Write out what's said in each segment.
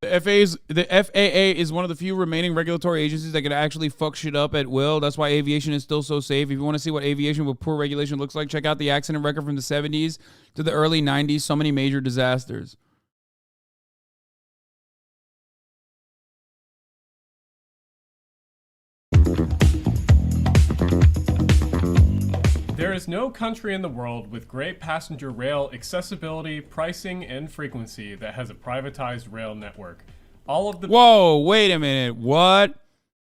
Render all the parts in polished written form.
The FAA is one of the few remaining regulatory agencies that can actually fuck shit up at will. That's why aviation is still so safe. If you want to see what aviation with poor regulation looks like, check out the accident record from the 70s to the early 90s. So many major disasters. There is no country in the world with great passenger rail accessibility, pricing, and frequency that has a privatized rail network. All of the— Whoa, wait a minute. What?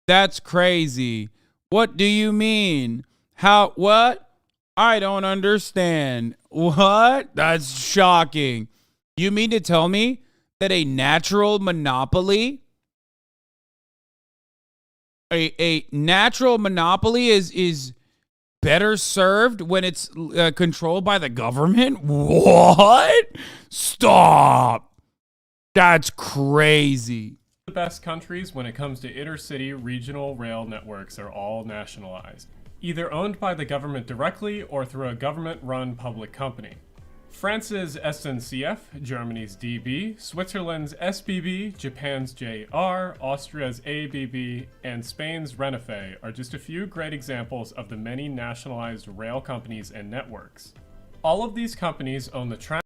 That's crazy. What do you mean? How? What? I don't understand. What? That's shocking. You mean to tell me that a natural monopoly, a natural monopoly is better served when it's controlled by the government? What? Stop. That's crazy. The best countries when it comes to intercity regional rail networks are all nationalized, either owned by the government directly or through a government-run public company. France's SNCF, Germany's DB, Switzerland's SBB, Japan's JR, Austria's ABB, and Spain's Renfe are just a few great examples of the many nationalized rail companies and networks. All of these companies own the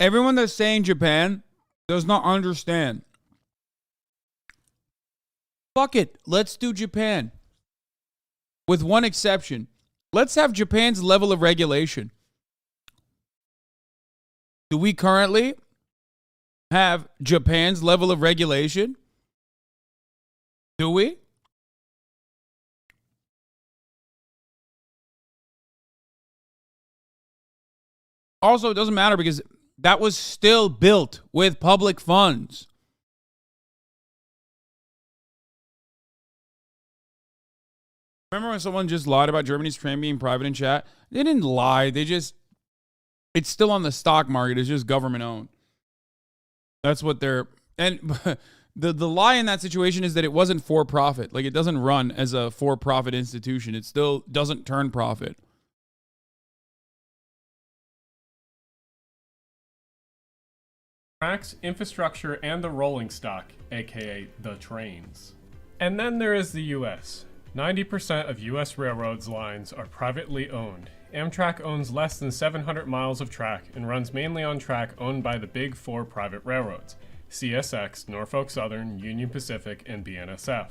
Everyone that's saying Japan does not understand. Fuck it. Let's do Japan. With one exception. Let's have Japan's level of regulation. Do we currently have Japan's level of regulation? Do we? Also, it doesn't matter because that was still built with public funds. Remember when someone just lied about Germany's train being private in chat? They didn't lie. It's still on the stock market. It's just government owned. That's what they're... And the lie in that situation is that it wasn't for profit. Like, it doesn't run as a for-profit institution. It still doesn't turn profit. tracks, infrastructure, and the rolling stock, aka the trains. And then there is the US. 90% of US railroads lines are privately owned. Amtrak owns less than 700 miles of track and runs mainly on track owned by the big four private railroads: CSX, Norfolk Southern, Union Pacific, and BNSF.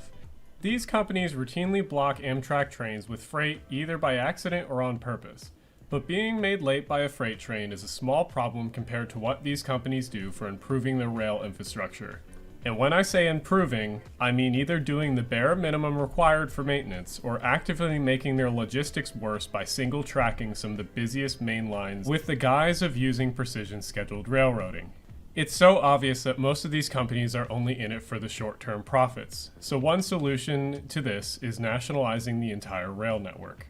These companies routinely block Amtrak trains with freight either by accident or on purpose. But being made late by a freight train is a small problem compared to what these companies do for improving their rail infrastructure. And when I say improving, I mean either doing the bare minimum required for maintenance or actively making their logistics worse by single tracking some of the busiest main lines with the guise of using precision scheduled railroading. It's so obvious that most of these companies are only in it for the short-term profits. So one solution to this is nationalizing the entire rail network.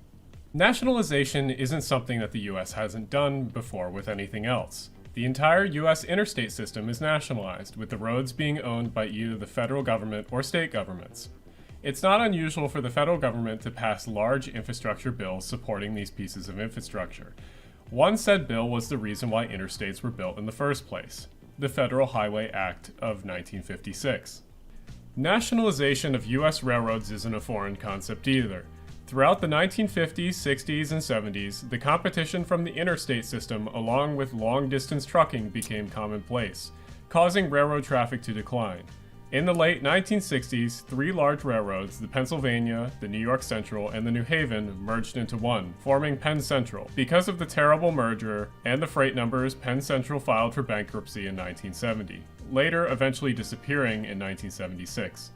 Nationalization isn't something that the US hasn't done before with anything else. The entire US interstate system is nationalized, with the roads being owned by either the federal government or state governments. It's not unusual for the federal government to pass large infrastructure bills supporting these pieces of infrastructure. One said bill was the reason why interstates were built in the first place: the Federal Highway Act of 1956. Nationalization of US railroads isn't a foreign concept either. Throughout the 1950s, 60s, and 70s, the competition from the interstate system along with long-distance trucking became commonplace, causing railroad traffic to decline. In the late 1960s, three large railroads, the Pennsylvania, the New York Central, and the New Haven, merged into one, forming Penn Central. Because of the terrible merger and the freight numbers, Penn Central filed for bankruptcy in 1970, later eventually disappearing in 1976.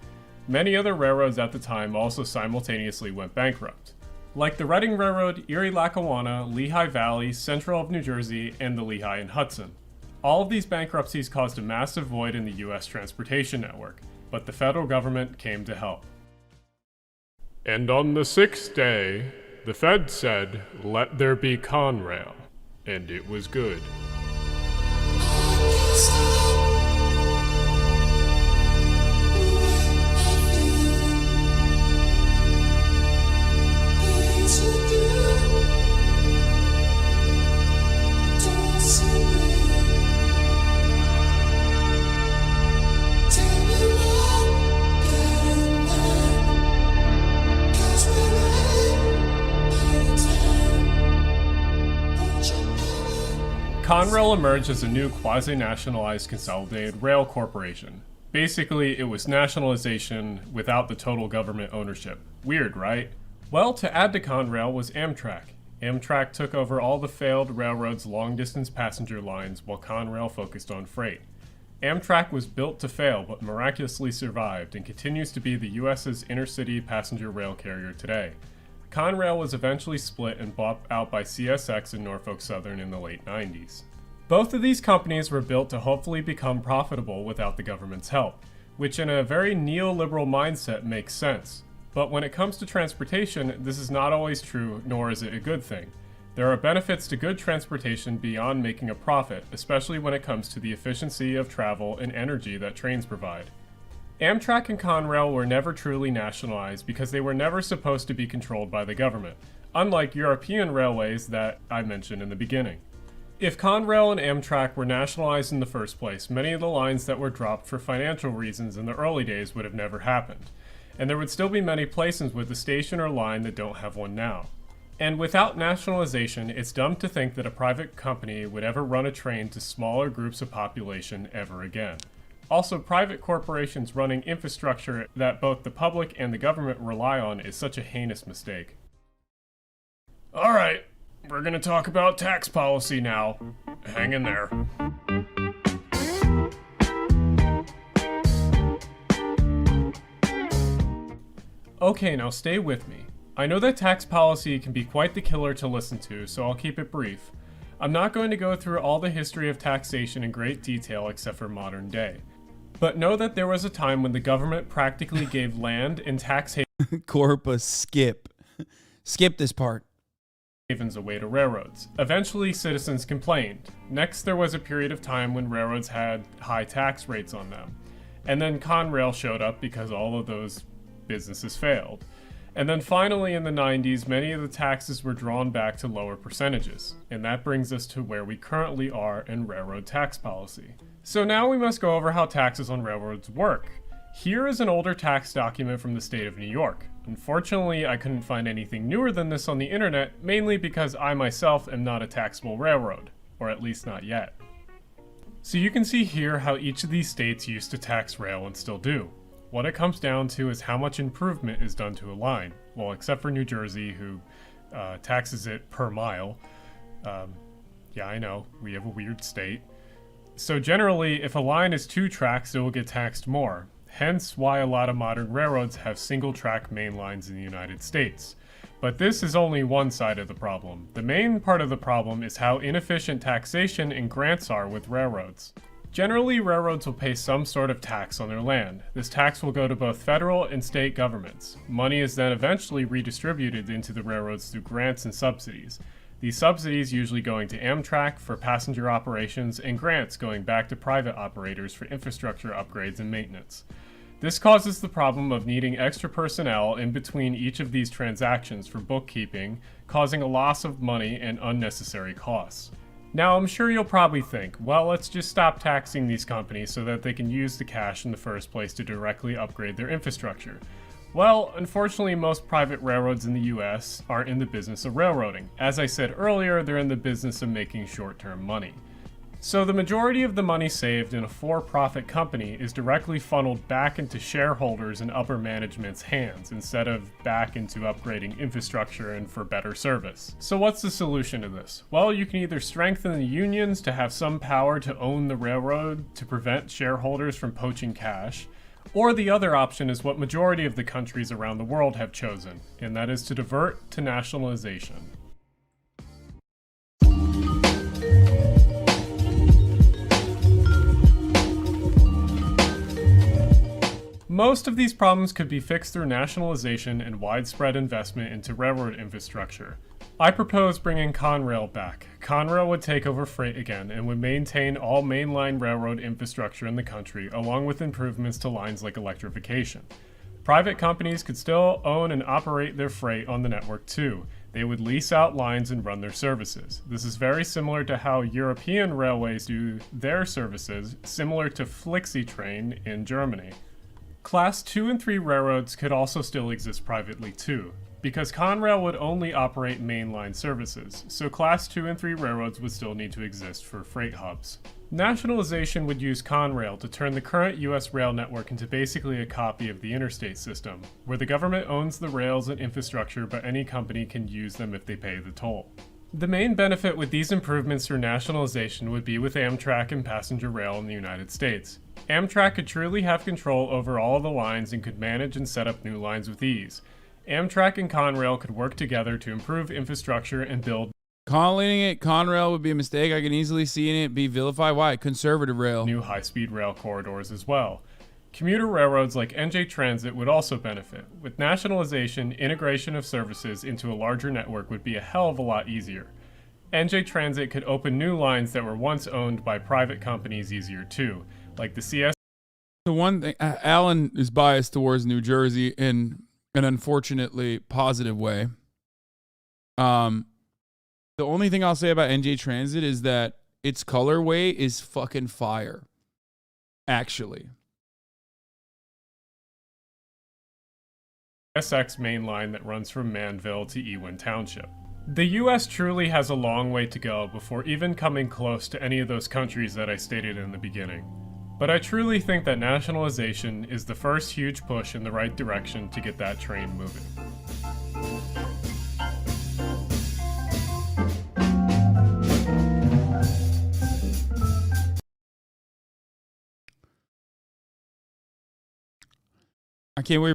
Many other railroads at the time also simultaneously went bankrupt, like the Reading Railroad, Erie-Lackawanna, Lehigh Valley, Central of New Jersey, and the Lehigh and Hudson. All of these bankruptcies caused a massive void in the US transportation network, but the federal government came to help. And on the sixth day, the Fed said, "Let there be Conrail," and it was good. Conrail emerged as a new quasi-nationalized consolidated rail corporation. Basically, it was nationalization without the total government ownership. Weird, right? Well, to add to Conrail was Amtrak. Amtrak took over all the failed railroads' long-distance passenger lines while Conrail focused on freight. Amtrak was built to fail but miraculously survived and continues to be the US's intercity passenger rail carrier today. Conrail was eventually split and bought out by CSX and Norfolk Southern in the late 90s. Both of these companies were built to hopefully become profitable without the government's help, which in a very neoliberal mindset makes sense. But when it comes to transportation, this is not always true, nor is it a good thing. There are benefits to good transportation beyond making a profit, especially when it comes to the efficiency of travel and energy that trains provide. Amtrak and Conrail were never truly nationalized because they were never supposed to be controlled by the government, unlike European railways that I mentioned in the beginning. If Conrail and Amtrak were nationalized in the first place, many of the lines that were dropped for financial reasons in the early days would have never happened, and there would still be many places with a station or line that don't have one now. And without nationalization, it's dumb to think that a private company would ever run a train to smaller groups of population ever again. Also, private corporations running infrastructure that both the public and the government rely on is such a heinous mistake. Alright, we're gonna talk about tax policy now. Hang in there. Okay, now stay with me. I know that tax policy can be quite the killer to listen to, so I'll keep it brief. I'm not going to go through all the history of taxation in great detail except for modern day. But know that there was a time when the government practically gave land and tax Corpus, skip. Skip this part. havens away to railroads. Eventually, citizens complained. Next, there was a period of time when railroads had high tax rates on them. And then Conrail showed up because all of those businesses failed. And then finally in the 90s, many of the taxes were drawn back to lower percentages. And that brings us to where we currently are in railroad tax policy. So now we must go over how taxes on railroads work. Here is an older tax document from the state of New York. Unfortunately, I couldn't find anything newer than this on the internet, mainly because I myself am not a taxable railroad, or at least not yet. So you can see here how each of these states used to tax rail and still do. What it comes down to is how much improvement is done to a line. Well, except for New Jersey, who taxes it per mile. Yeah, I know, we have a weird state. So generally, if a line is 2 tracks, it will get taxed more. Hence why a lot of modern railroads have single-track main lines in the United States. But this is only one side of the problem. The main part of the problem is how inefficient taxation and grants are with railroads. Generally, railroads will pay some sort of tax on their land. This tax will go to both federal and state governments. Money is then eventually redistributed into the railroads through grants and subsidies. These subsidies usually going to Amtrak for passenger operations and grants going back to private operators for infrastructure upgrades and maintenance. This causes the problem of needing extra personnel in between each of these transactions for bookkeeping, causing a loss of money and unnecessary costs. Now, I'm sure you'll probably think, well, let's just stop taxing these companies so that they can use the cash in the first place to directly upgrade their infrastructure. Well, unfortunately, most private railroads in the US aren't in the business of railroading. As I said earlier, they're in the business of making short-term money. So the majority of the money saved in a for-profit company is directly funneled back into shareholders and upper management's hands instead of back into upgrading infrastructure and for better service. So what's the solution to this? Well, you can either strengthen the unions to have some power to own the railroad to prevent shareholders from poaching cash, or the other option is what majority of the countries around the world have chosen, and that is to divert to nationalization. Most of these problems could be fixed through nationalization and widespread investment into railroad infrastructure. I propose bringing Conrail back. Conrail would take over freight again and would maintain all mainline railroad infrastructure in the country, along with improvements to lines like electrification. Private companies could still own and operate their freight on the network too. They would lease out lines and run their services. This is very similar to how European railways do their services, similar to Flixi-Train in Germany. Class 2 and 3 railroads could also still exist privately too. because Conrail would only operate mainline services, so Class 2 and 3 railroads would still need to exist for freight hubs. Nationalization would use Conrail to turn the current US rail network into basically a copy of the interstate system, where the government owns the rails and infrastructure, but any company can use them if they pay the toll. The main benefit with these improvements through nationalization would be with Amtrak and passenger rail in the United States. Amtrak could truly have control over all of the lines and could manage and set up new lines with ease. Amtrak and Conrail could work together to improve infrastructure and build. Calling it Conrail would be a mistake. I can easily see it be vilified. Why? Conservative rail. New high-speed rail corridors as well. Commuter railroads like NJ Transit would also benefit. With nationalization, integration of services into a larger network would be a hell of a lot easier. NJ Transit could open new lines that were once owned by private companies easier too, like the CS. The one thing, Alan is biased towards New Jersey in an unfortunately positive way. The only thing I'll say about NJ Transit is that its colorway is fucking fire. Actually. SX main line that runs from Manville to Ewing Township. The US truly has a long way to go before even coming close to any of those countries that I stated in the beginning. But I truly think that nationalization is the first huge push in the right direction to get that train moving. I can't wait.